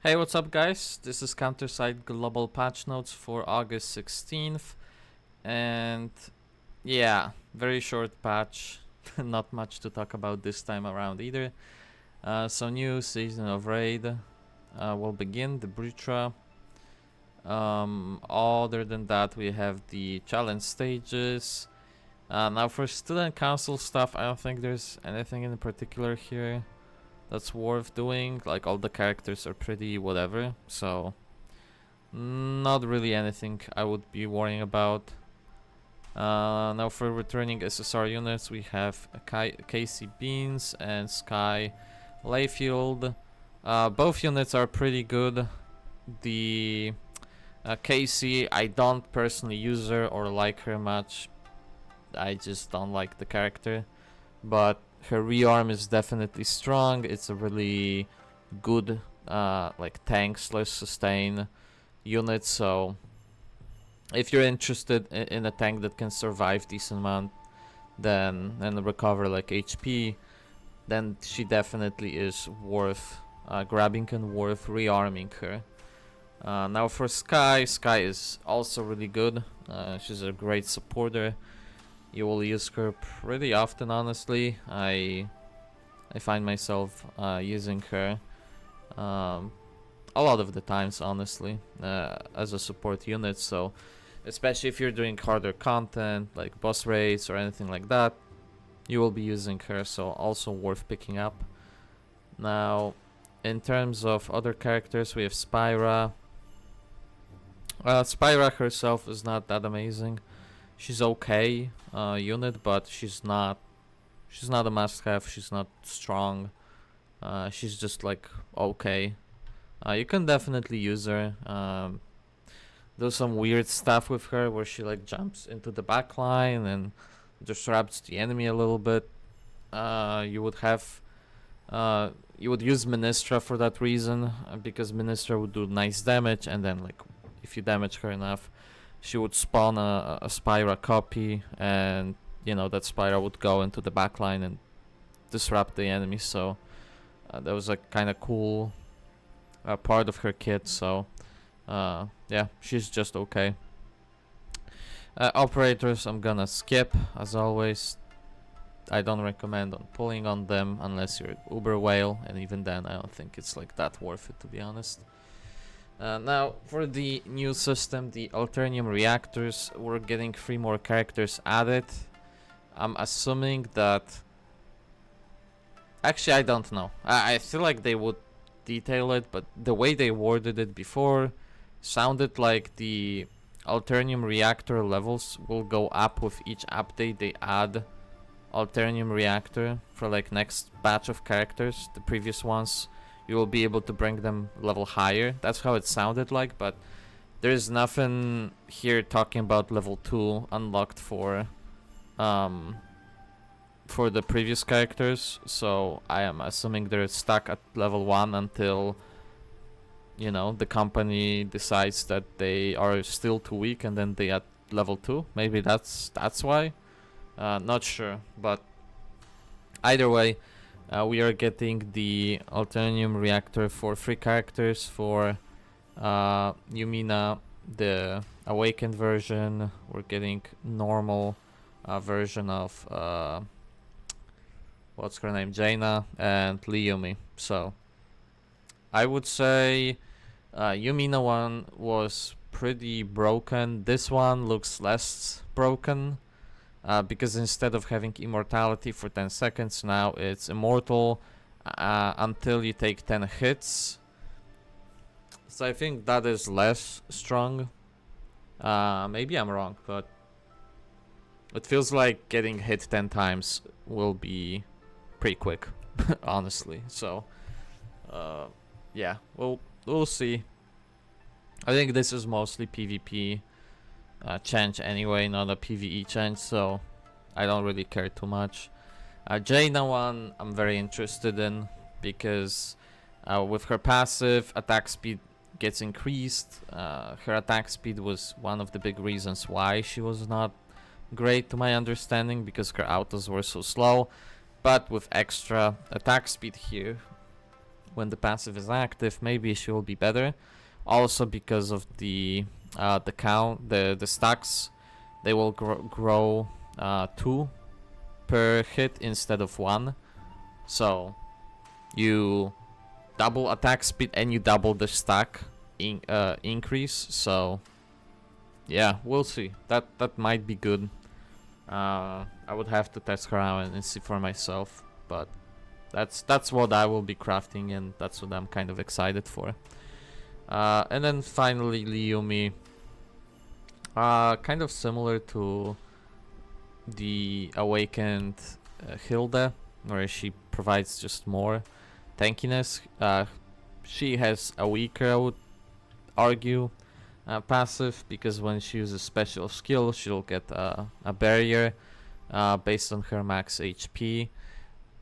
Hey, what's up guys? This is Counterside Global Patch Notes for August 16th. And yeah, very short patch. Not much to talk about this time around either. So new season of Raid will begin, the Britra. Other than that, we have the challenge stages. Now for student council stuff, I don't think there's anything in particular here that's worth doing. Like, all the characters are pretty whatever, so not really anything I would be worrying about. Now for returning SSR units, we have Casey Beans and Sky Layfield. Both units are pretty good. The Casey, I don't personally use her or like her much. I just don't like the character, but her rearm is definitely strong. It's a really good like tank slash sustain unit, so if you're interested in a tank that can survive decent amount then and recover like HP, then she definitely is worth grabbing and worth rearming her. Now for Sky is also really good. She's a great supporter. You will use her pretty often, honestly. I find myself using her a lot of the times, honestly, as a support unit. So, especially if you're doing harder content, like boss raids or anything like that, you will be using her, so also worth picking up. Now, in terms of other characters, we have Spyra. Spyra herself is not that amazing. She's okay unit, but she's not a must-have. She's not strong. She's just like okay. You can definitely use her. Do some weird stuff with her where she like jumps into the back line and disrupts the enemy a little bit. You would use Ministra for that reason, because Ministra would do nice damage, and then like if you damage her enough, she would spawn a Spyra copy, and you know that Spyra would go into the backline and disrupt the enemy. So that was a kind of cool part of her kit. So yeah, she's just okay. Operators, I'm gonna skip as always. I don't recommend pulling on them unless you're Uber Whale, and even then I don't think it's like that worth it, to be honest. Now, for the new system, the Alternium Reactors, we're getting 3 more characters added. I'm assuming that... Actually, I don't know. I feel like they would detail it, but the way they worded it before sounded like the Alternium Reactor levels will go up with each update they add Alternium Reactor for like next batch of characters. The previous ones, you will be able to bring them level higher. That's how it sounded like, but there's nothing here talking about level 2 unlocked for the previous characters, so I am assuming they're stuck at level 1 until, you know, the company decides that they are still too weak and then they add level 2. Maybe that's why. Not sure, but either way, we are getting the Alternium Reactor for 3 characters for Yumina, the Awakened version. We're getting normal version of what's her name, Jaina, and Liumi. So I would say Yumina one was pretty broken. This one looks less broken. Because instead of having immortality for 10 seconds, now it's immortal until you take 10 hits. So I think that is less strong. Maybe I'm wrong, but it feels like getting hit 10 times will be pretty quick, honestly. So, yeah, we'll see. I think this is mostly PvP change anyway, not a PvE change, so I don't really care too much. Jaina one I'm very interested in because with her passive, attack speed gets increased. Her attack speed was one of the big reasons why she was not great to my understanding, because her autos were so slow. But with extra attack speed here, when the passive is active, maybe she will be better. Also because of the count, the stacks, they will grow 2 per hit instead of 1. So you double attack speed and you double the stack increase. So yeah, we'll see. That might be good. I would have to test her out and see for myself, but that's what I will be crafting, and that's what I'm kind of excited for. And then finally Liumi, kind of similar to the awakened Hilda, where she provides just more tankiness. She has a weaker, I would argue, passive, because when she uses special skill, she'll get a barrier based on her max HP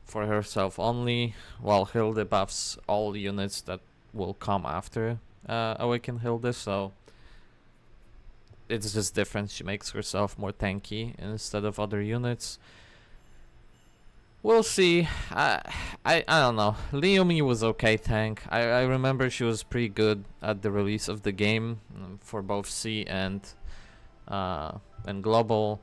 for herself only, while Hilda buffs all units that will come after Awakened Hilda, so it's just different. She makes herself more tanky instead of other units. We'll see. I don't know. Liumi was okay tank. I remember she was pretty good at the release of the game for both C and global.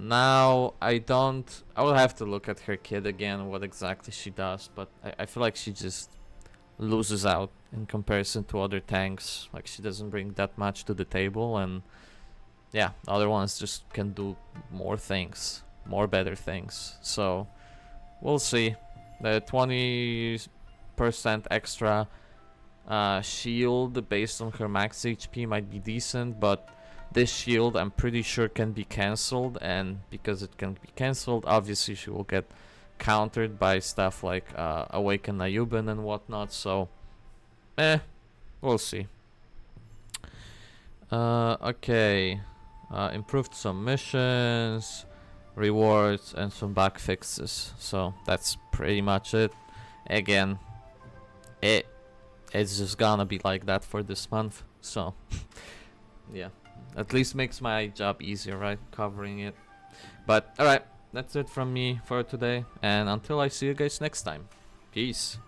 Now I will have to look at her kit again, what exactly she does, but I feel like she just loses out in comparison to other tanks. Like, she doesn't bring that much to the table, and yeah, other ones just can do more things, more better things. So we'll see. The 20% extra shield based on her max HP might be decent, but this shield I'm pretty sure can be cancelled, and because it can be cancelled, obviously she will get countered by stuff like Awaken Ayuban and whatnot, so we'll see. Okay, improved some missions, rewards, and some bug fixes, so that's pretty much it. Again, it's just gonna be like that for this month, so yeah, at least makes my job easier, right, covering it. But alright, that's it from me for today, and until I see you guys next time, peace.